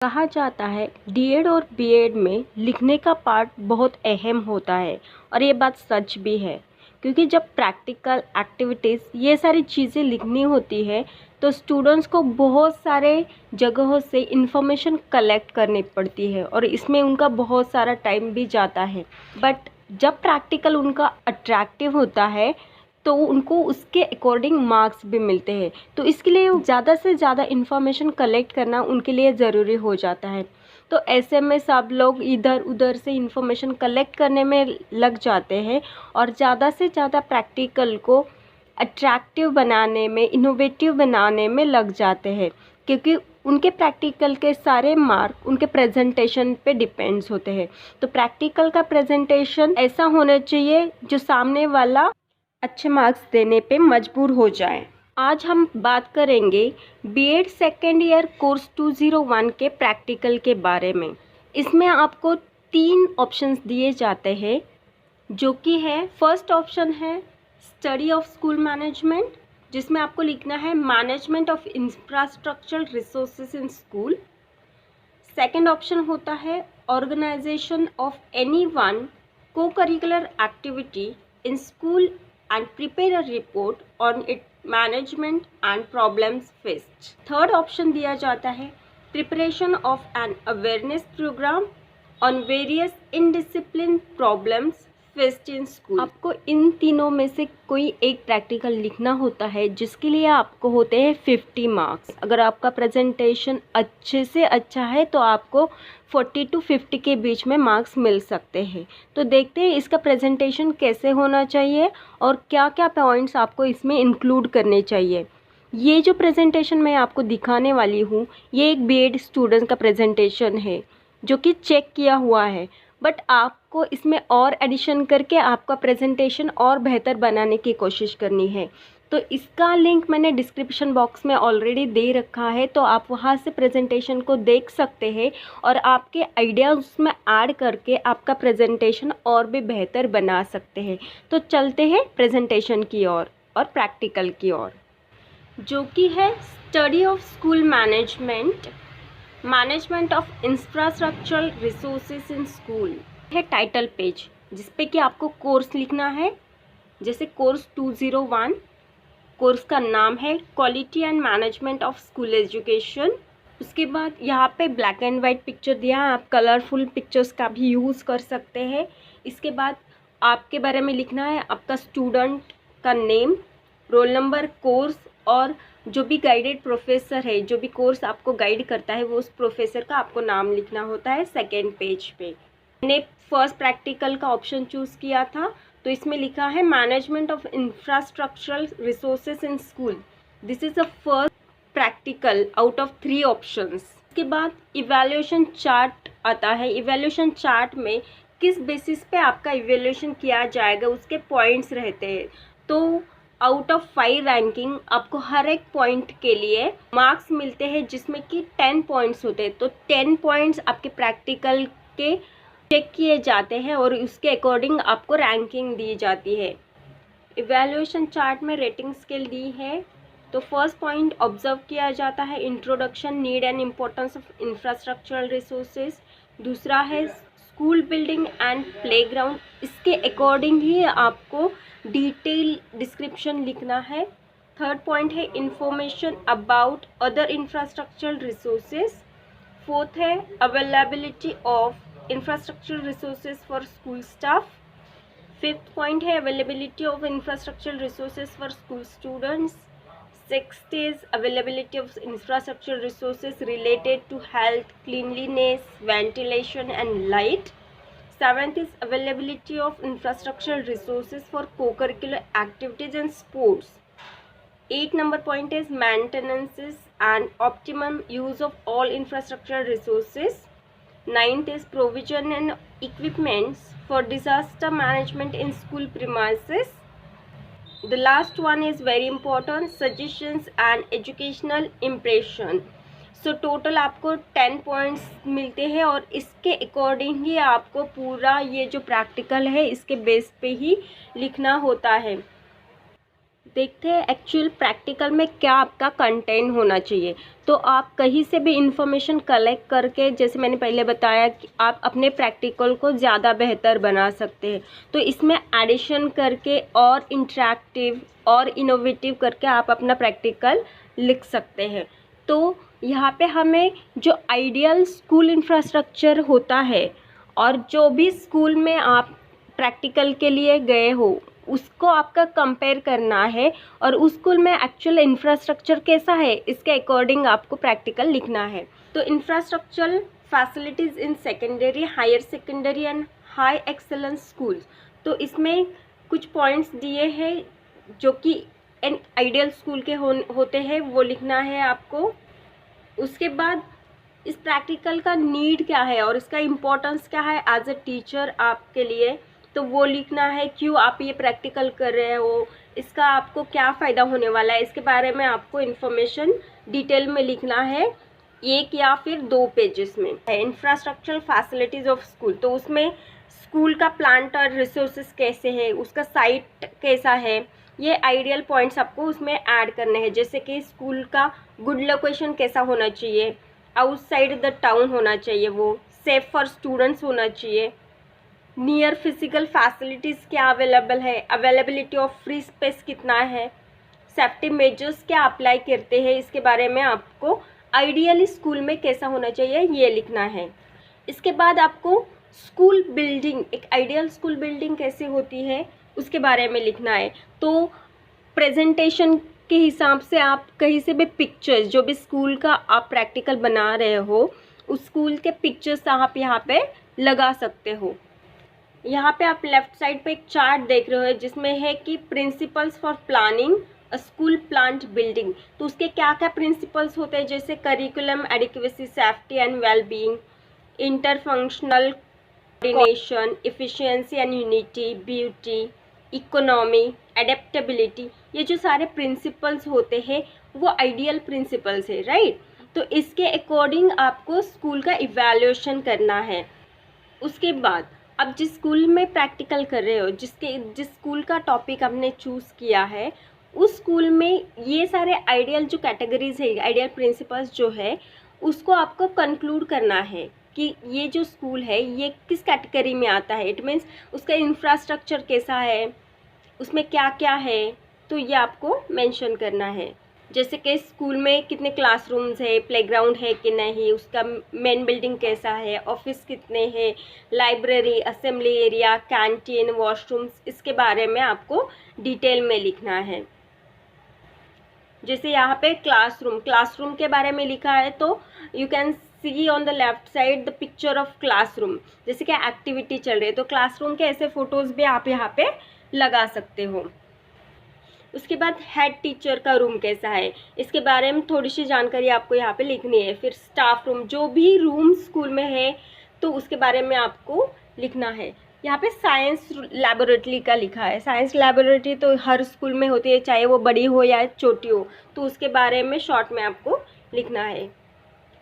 कहा जाता है डीएड और बीएड में लिखने का पार्ट बहुत अहम होता है और ये बात सच भी है क्योंकि जब प्रैक्टिकल एक्टिविटीज़ ये सारी चीज़ें लिखनी होती है तो स्टूडेंट्स को बहुत सारे जगहों से इंफॉर्मेशन कलेक्ट करनी पड़ती है और इसमें उनका बहुत सारा टाइम भी जाता है। बट जब प्रैक्टिकल उनका अट्रैक्टिव होता है तो उनको उसके अकॉर्डिंग मार्क्स भी मिलते हैं। तो इसके लिए ज़्यादा से ज़्यादा इन्फॉर्मेशन कलेक्ट करना उनके लिए ज़रूरी हो जाता है। तो ऐसे में सब लोग इधर उधर से इन्फॉर्मेशन कलेक्ट करने में लग जाते हैं और ज़्यादा से ज़्यादा प्रैक्टिकल को अट्रैक्टिव बनाने में, इनोवेटिव बनाने में लग जाते हैं क्योंकि उनके प्रैक्टिकल के सारे मार्क उनके प्रेजेंटेशन पे डिपेंड्स होते हैं। तो प्रैक्टिकल का प्रेजेंटेशन ऐसा होना चाहिए जो सामने वाला अच्छे मार्क्स देने पे मजबूर हो जाए। आज हम बात करेंगे बीएड सेकेंड ईयर कोर्स 201 के प्रैक्टिकल के बारे में। इसमें आपको 3 ऑप्शंस दिए जाते हैं जो कि है, फर्स्ट ऑप्शन है स्टडी ऑफ स्कूल मैनेजमेंट, जिसमें आपको लिखना है management of infrastructural resources in school. Second option होता है ऑर्गेनाइजेशन ऑफ एनी वन को curricular activity in school and prepare a report on its management and problems faced. Third option दिया जाता है preparation of an awareness program on various indiscipline problems faced in school. आपको इन तीनों में से कोई एक प्रैक्टिकल लिखना होता है जिसके लिए आपको होते हैं 50 मार्क्स। अगर आपका प्रेजेंटेशन अच्छे से अच्छा है तो आपको 40 to 50 के बीच में मार्क्स मिल सकते हैं। तो देखते हैं इसका प्रेजेंटेशन कैसे होना चाहिए और क्या क्या पॉइंट्स आपको इसमें इंक्लूड करने चाहिए। ये जो प्रेजेंटेशन मैं आपको दिखाने वाली हूँ ये एक बीएड स्टूडेंट का प्रेजेंटेशन है जो कि चेक किया हुआ है, बट आपको इसमें और एडिशन करके आपका प्रेजेंटेशन और बेहतर बनाने की कोशिश करनी है। तो इसका लिंक मैंने डिस्क्रिप्शन बॉक्स में ऑलरेडी दे रखा है, तो आप वहाँ से प्रेजेंटेशन को देख सकते हैं और आपके आइडियाज़ उसमें ऐड करके आपका प्रेजेंटेशन और भी बेहतर बना सकते हैं। तो चलते हैं प्रेजेंटेशन की ओर और प्रैक्टिकल की ओर, जो कि है study of school management, management of infrastructural resources in school है टाइटल पेज, जिसपे कि आपको कोर्स लिखना है। जैसे कोर्स 201, कोर्स का नाम है quality and management of school education. उसके बाद यहाँ पे ब्लैक एंड वाइट पिक्चर दिया है, आप कलरफुल पिक्चर्स का भी यूज़ कर सकते हैं। इसके बाद आपके बारे में लिखना है, आपका स्टूडेंट का नेम, रोल नंबर, कोर्स और जो भी गाइडेड प्रोफेसर है, जो भी कोर्स आपको गाइड करता है वो उस प्रोफेसर का आपको नाम लिखना होता है सेकेंड पेज पे। मैंने फर्स्ट प्रैक्टिकल का ऑप्शन चूज़ किया था तो इसमें लिखा है management of infrastructural resources in school. This is the first practical out of 3 options. इसके बाद इवैल्यूएशन चार्ट आता है। इवैल्यूएशन चार्ट में किस बेसिस पे आपका इवैल्यूएशन किया जाएगा उसके पॉइंट्स रहते हैं। तो आउट ऑफ 5 रैंकिंग आपको हर एक पॉइंट के लिए मार्क्स मिलते हैं जिसमें कि 10 पॉइंट्स होते हैं। तो 10 पॉइंट्स आपके प्रैक्टिकल के चेक किए जाते हैं और उसके अकॉर्डिंग आपको रैंकिंग दी जाती है। इवैल्यूएशन चार्ट में रेटिंग स्केल दी है। तो फर्स्ट पॉइंट ऑब्जर्व किया जाता है introduction, need and importance of infrastructural resources. दूसरा है स्कूल बिल्डिंग एंड प्लेग्राउंड, इसके अकॉर्डिंग ही आपको डिटेल डिस्क्रिप्शन लिखना है। थर्ड पॉइंट है information about other infrastructural resources. Fourth है availability of infrastructural resources for school staff. Fifth point है availability of infrastructural resources for school students. Sixth is availability of infrastructure resources related to health, cleanliness, ventilation and light. Seventh is availability of infrastructure resources for co-curricular activities and sports. 8 number point is maintenance and optimum use of all infrastructure resources. Ninth is provision and equipments for disaster management in school premises. The last one is very important, suggestions and educational impression. So total आपको 10 points मिलते हैं और इसके according ही आपको पूरा ये जो प्रैक्टिकल है इसके बेस पे ही लिखना होता है। देखते हैं एक्चुअल प्रैक्टिकल में क्या आपका कंटेंट होना चाहिए। तो आप कहीं से भी इंफॉर्मेशन कलेक्ट करके, जैसे मैंने पहले बताया कि आप अपने प्रैक्टिकल को ज़्यादा बेहतर बना सकते हैं। तो इसमें एडिशन करके और इंटरेक्टिव और इनोवेटिव करके आप अपना प्रैक्टिकल लिख सकते हैं। तो यहाँ पे हमें जो आइडियल स्कूल इंफ्रास्ट्रक्चर होता है और जो भी स्कूल में आप प्रैक्टिकल के लिए गए हो उसको आपका कंपेयर करना है, और उस स्कूल में एक्चुअल इंफ्रास्ट्रक्चर कैसा है इसके अकॉर्डिंग आपको प्रैक्टिकल लिखना है। तो infrastructural facilities in secondary, higher secondary and high excellence schools. तो इसमें कुछ पॉइंट्स दिए हैं जो कि एन आइडियल स्कूल के होते हैं, वो लिखना है आपको। उसके बाद इस प्रैक्टिकल का नीड क्या है और इसका इम्पोर्टेंस क्या है एज अ टीचर आपके लिए, तो वो लिखना है। क्यों आप ये प्रैक्टिकल कर रहे हो, इसका आपको क्या फ़ायदा होने वाला है, इसके बारे में आपको इन्फॉर्मेशन डिटेल में लिखना है, 1 या फिर 2 पेजेस में। इंफ्रास्ट्रक्चरल फैसिलिटीज़ ऑफ स्कूल, तो उसमें स्कूल का प्लांट और रिसोर्सेज कैसे है, उसका साइट कैसा है, ये आइडियल पॉइंट्स आपको उसमें ऐड करने हैं। जैसे कि स्कूल का गुड लोकेशन कैसा होना चाहिए, आउटसाइड द टाउन होना चाहिए, वो सेफ फॉर स्टूडेंट्स होना चाहिए, नियर फिजिकल फैसिलिटीज़ क्या अवेलेबल है, अवेलेबिलिटी ऑफ फ्री स्पेस कितना है, सेफ्टी मेजर्स क्या अप्लाई करते हैं, इसके बारे में आपको आइडियली स्कूल में कैसा होना चाहिए ये लिखना है। इसके बाद आपको स्कूल बिल्डिंग, एक आइडियल स्कूल बिल्डिंग कैसे होती है उसके बारे में लिखना है। तो प्रेजेंटेशन के हिसाब से आप कहीं से भी पिक्चर्स, जो भी स्कूल का आप प्रैक्टिकल बना रहे हो उस स्कूल के पिक्चर्स आप यहाँ पे लगा सकते हो। यहाँ पे आप लेफ्ट साइड पे एक चार्ट देख रहे हो जिसमें है कि principles for planning a school plant building. तो उसके क्या क्या प्रिंसिपल्स होते हैं, जैसे curriculum adequacy, safety and wellbeing, interfunctional coordination, efficiency and unity, beauty, economy, adaptability, ये जो सारे प्रिंसिपल्स होते हैं वो आइडियल प्रिंसिपल्स है, राइट। तो इसके अकॉर्डिंग आपको स्कूल का इवैल्यूएशन करना है। उसके बाद अब जिस स्कूल में प्रैक्टिकल कर रहे हो, जिस स्कूल का टॉपिक आपने चूज़ किया है उस स्कूल में ये सारे आइडियल जो कैटेगरीज है, आइडियल प्रिंसिपल्स जो है उसको आपको कंक्लूड करना है कि ये जो स्कूल है ये किस कैटेगरी में आता है। इट मीन्स उसका इंफ्रास्ट्रक्चर कैसा है, उसमें क्या क्या है, तो ये आपको मेंशन करना है। जैसे कि स्कूल में कितने क्लासरूम्स है, प्लेग्राउंड है कि नहीं, उसका मेन बिल्डिंग कैसा है, ऑफिस कितने हैं, library, assembly area, canteen, washrooms, इसके बारे में आपको डिटेल में लिखना है। जैसे यहाँ पे क्लासरूम के बारे में लिखा है, तो you can see on the left side the picture of classroom. जैसे कि एक्टिविटी चल रही है तो क्लासरूम के ऐसे फोटोज़ भी आप यहाँ पे लगा सकते हो। उसके बाद हेड टीचर का रूम कैसा है, इसके बारे में थोड़ी सी जानकारी आपको यहाँ पे लिखनी है। फिर स्टाफ रूम, जो भी रूम स्कूल में है तो उसके बारे में आपको लिखना है। यहाँ पे साइंस लैबोरेटरी का लिखा है। साइंस लैबोरेटरी तो हर स्कूल में होती है, चाहे वो बड़ी हो या छोटी हो, तो उसके बारे में शॉर्ट में आपको लिखना है।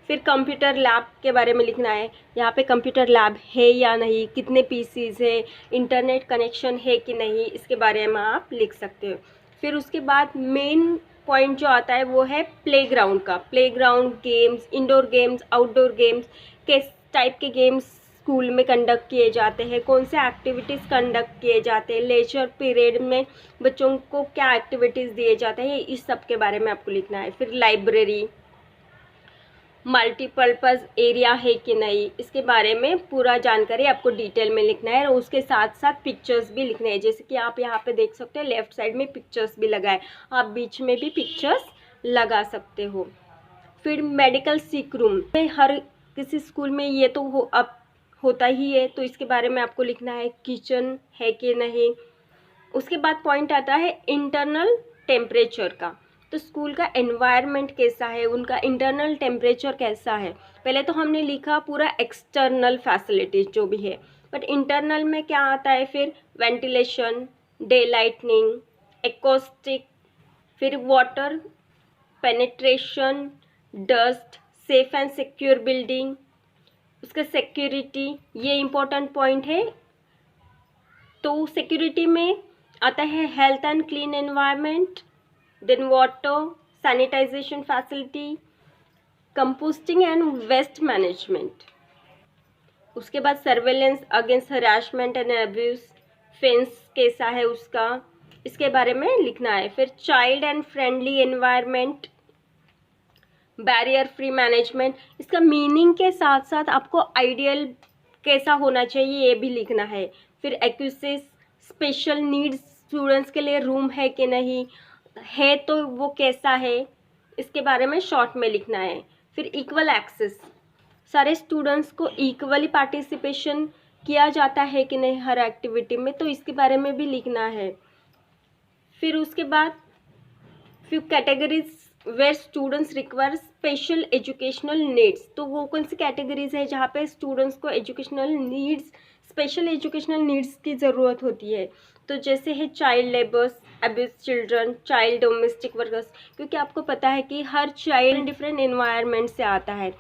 फिर कंप्यूटर लैब के बारे में लिखना है, यहाँ पे कंप्यूटर लैब है या नहीं, कितने पीसीज है, इंटरनेट कनेक्शन है कि नहीं, इसके बारे में आप लिख सकते हो। फिर उसके बाद मेन पॉइंट जो आता है वो है प्लेग्राउंड का। Playground games, indoor games, outdoor games, किस टाइप के गेम्स स्कूल में कंडक्ट किए जाते हैं, कौन से एक्टिविटीज़ कंडक्ट किए जाते हैं, लेजर पीरियड में बच्चों को क्या एक्टिविटीज़ दिए जाते हैं, इस सब के बारे में आपको लिखना है। फिर लाइब्रेरी, मल्टीपर्पज़ एरिया है कि नहीं, इसके बारे में पूरा जानकारी आपको डिटेल में लिखना है। और उसके साथ साथ पिक्चर्स भी लिखने हैं, जैसे कि आप यहाँ पे देख सकते हो लेफ़्ट साइड में पिक्चर्स भी लगाए, आप बीच में भी पिक्चर्स लगा सकते हो। फिर मेडिकल सिक रूम में हर किसी स्कूल में ये तो अब होता ही है, तो इसके बारे में आपको लिखना है, किचन है कि नहीं। उसके बाद पॉइंट आता है इंटरनल टेम्परेचर का। तो स्कूल का एनवायरनमेंट कैसा है, उनका इंटरनल टेम्परेचर कैसा है। पहले तो हमने लिखा पूरा एक्सटर्नल फैसिलिटीज़ जो भी है, बट इंटरनल में क्या आता है, फिर वेंटिलेशन, डे लाइटनिंग, एकॉस्टिक, फिर water penetration, dust, safe and secure building, उसका सिक्योरिटी, ये इम्पोर्टेंट पॉइंट है। तो सिक्योरिटी में आता है health and clean environment, then water sanitization facility, composting and waste management. उसके बाद surveillance against harassment and abuse, fence कैसा है उसका, इसके बारे में लिखना है। फिर child and friendly environment, barrier free management, इसका मीनिंग के साथ साथ आपको आइडियल कैसा होना चाहिए ये भी लिखना है। फिर एक्यूसेस, स्पेशल नीड्स स्टूडेंट्स के लिए रूम है कि नहीं है, तो वो कैसा है, इसके बारे में शॉर्ट में लिखना है। फिर इक्वल एक्सेस, सारे स्टूडेंट्स को इक्वली पार्टिसिपेशन किया जाता है कि नहीं हर एक्टिविटी में, तो इसके बारे में भी लिखना है। फिर उसके बाद few categories where students require special educational needs, तो वो कौन सी कैटेगरीज है जहाँ पे स्टूडेंट्स को educational needs, special educational needs की ज़रूरत होती है। तो जैसे है child labours, abuse children, child domestic workers, क्योंकि आपको पता है कि हर चाइल्ड डिफरेंट एनवायरनमेंट से आता है,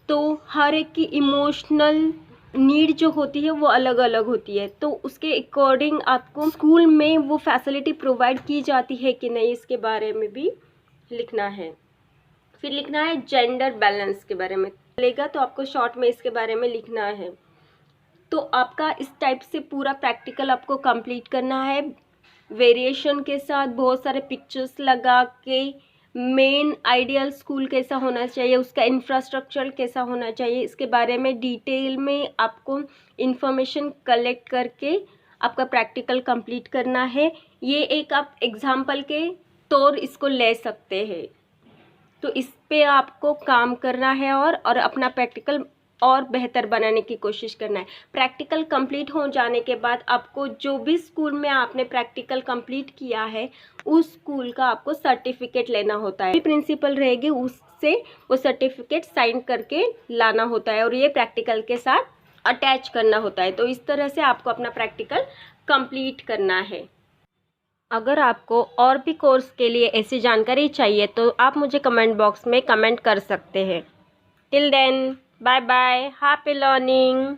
तो हर एक की इमोशनल नीड जो होती है वो अलग अलग होती है, तो उसके अकॉर्डिंग आपको स्कूल में वो फैसिलिटी प्रोवाइड की जाती है कि नहीं, इसके बारे में भी लिखना है। फिर लिखना है जेंडर बैलेंस के बारे में चलेगा, तो आपको शॉर्ट में इसके बारे में लिखना है। तो आपका इस टाइप से पूरा प्रैक्टिकल आपको कंप्लीट करना है, वेरिएशन के साथ बहुत सारे पिक्चर्स लगा के, मेन आइडियल स्कूल कैसा होना चाहिए, उसका इंफ्रास्ट्रक्चर कैसा होना चाहिए, इसके बारे में डिटेल में आपको इंफॉर्मेशन कलेक्ट करके आपका प्रैक्टिकल कंप्लीट करना है। ये एक आप एग्जाम्पल के तौर इसको ले सकते हैं, तो इस पे आपको काम करना है और अपना प्रैक्टिकल और बेहतर बनाने की कोशिश करना है। प्रैक्टिकल कंप्लीट हो जाने के बाद आपको जो भी स्कूल में आपने प्रैक्टिकल कंप्लीट किया है उस स्कूल का आपको सर्टिफिकेट लेना होता है, प्रिंसिपल रहेगी उससे वो सर्टिफिकेट साइन करके लाना होता है और ये प्रैक्टिकल के साथ अटैच करना होता है। तो इस तरह से आपको अपना प्रैक्टिकल कंप्लीट करना है। अगर आपको और भी कोर्स के लिए ऐसी जानकारी चाहिए तो आप मुझे कमेंट बॉक्स में कमेंट कर सकते हैं। Till then, bye bye, happy learning.